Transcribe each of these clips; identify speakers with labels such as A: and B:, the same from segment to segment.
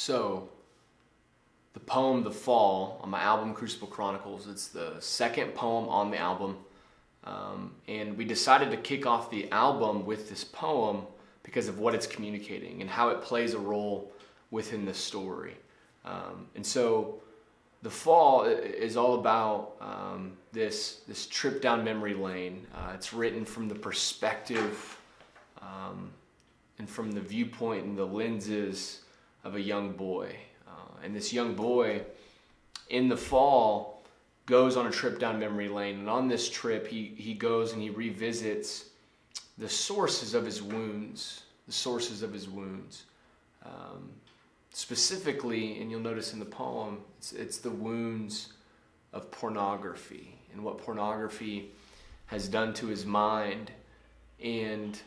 A: So, the poem The Fall on my album Crucible Chronicles, it's the second poem on the album. And we decided to kick off the album with this poem because of what it's communicating and how it plays a role within the story. And so The Fall is all about this trip down memory lane. It's written from the perspective and from the viewpoint and the lenses of a young boy. And this young boy in the fall goes on a trip down memory lane. And on this trip, he goes and he revisits the sources of his wounds. Specifically, and you'll notice in the poem, it's the wounds of pornography and what pornography has done to his mind, and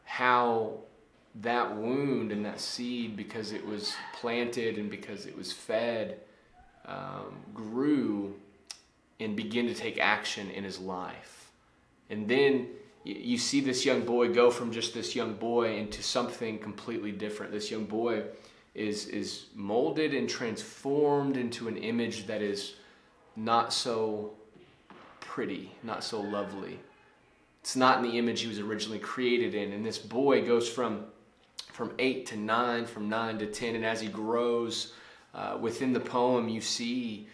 A: how that wound and that seed, because it was planted and because it was fed, grew and began to take action in his life. And then you see this young boy go from just this young boy into something completely different. This young boy is molded and transformed into an image that is not so pretty, not so lovely. It's not in the image he was originally created in. And this boy goes from 8 to 9, from 9 to 10, and as he grows within the poem, you see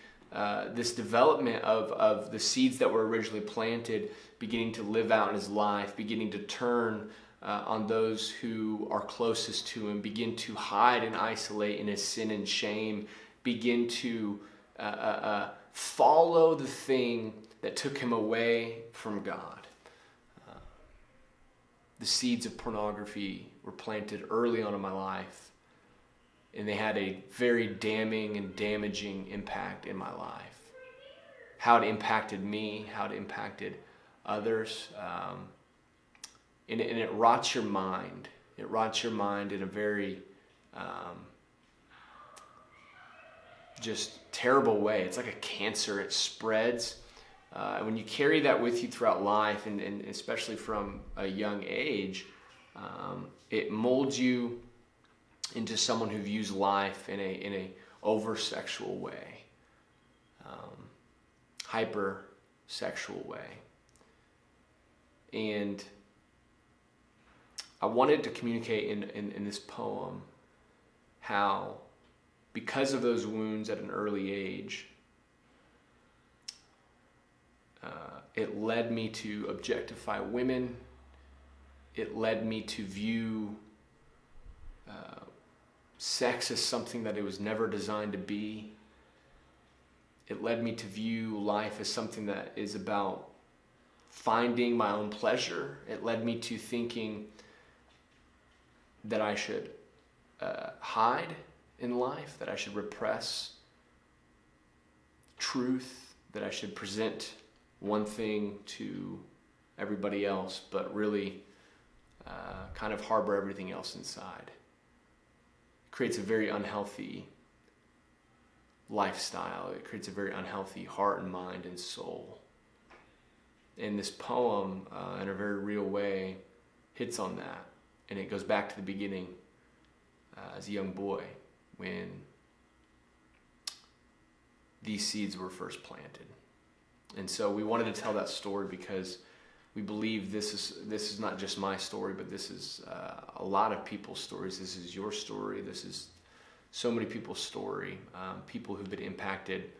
A: this development of the seeds that were originally planted beginning to live out in his life, beginning to turn on those who are closest to him, begin to hide and isolate in his sin and shame, begin to follow the thing that took him away from God. The seeds of pornography were planted early on in my life, and they had a very damning and damaging impact in my life. How it impacted me, how it impacted others, and it rots your mind. It rots your mind in a very just terrible way. It's like a cancer. It spreads. And when you carry that with you throughout life, and especially from a young age, it molds you into someone who views life in a over-sexual way, hyper-sexual way. And I wanted to communicate in this poem how, because of those wounds at an early age, it led me to objectify women. It led me to view sex as something that it was never designed to be. It led me to view life as something that is about finding my own pleasure. It led me to thinking that I should hide in life, that I should repress truth, that I should present one thing to everybody else, but really kind of harbor everything else inside. It creates a very unhealthy lifestyle. It creates a very unhealthy heart and mind and soul. And this poem, in a very real way, hits on that. And it goes back to the beginning as a young boy, when these seeds were first planted. And so we wanted to tell that story because we believe this is not just my story, but this is a lot of people's stories. This is your story. This is so many people's story. People who've been impacted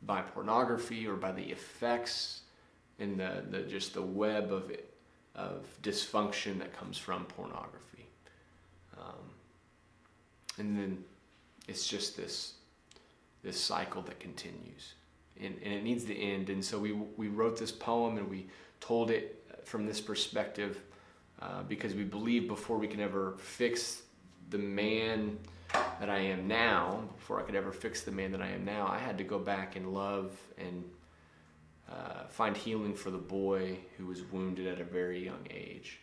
A: by pornography or by the effects and the web of dysfunction that comes from pornography. And then it's just this cycle that continues. And it needs to end. And so we wrote this poem and we told it from this perspective because we believe before we can ever fix the man that I am now, before I could ever fix the man that I am now, I had to go back and love and find healing for the boy who was wounded at a very young age.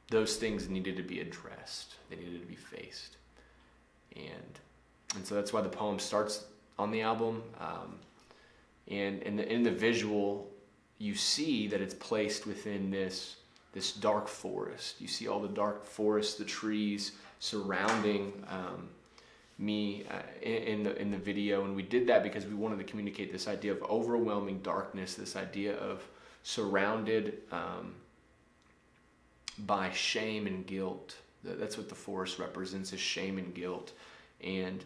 A: Those things needed to be addressed. They needed to be faced. And so that's why the poem starts on the album. And in the visual, you see that it's placed within this this dark forest. You see all the dark forest, the trees surrounding me in the video, and we did that because we wanted to communicate this idea of overwhelming darkness, this idea of surrounded by shame and guilt. That's what the forest represents, is shame and guilt. And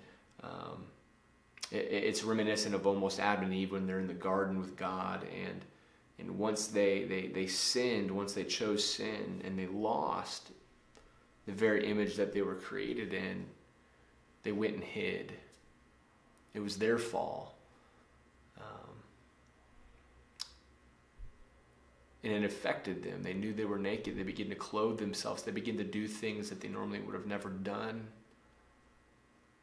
A: it's reminiscent of almost Adam and Eve when they're in the garden with God, and once they sinned, once they chose sin and they lost the very image that they were created in, they went and hid. It was their fall. And it affected them. They knew they were naked. They began to clothe themselves. They began to do things that they normally would have never done.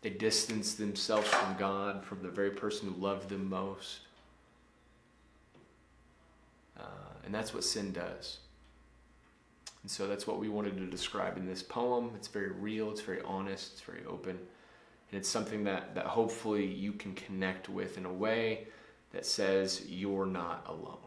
A: They distanced themselves from God, from the very person who loved them most. And that's what sin does. And so that's what we wanted to describe in this poem. It's very real, it's very honest, it's very open. And it's something that hopefully you can connect with in a way that says you're not alone.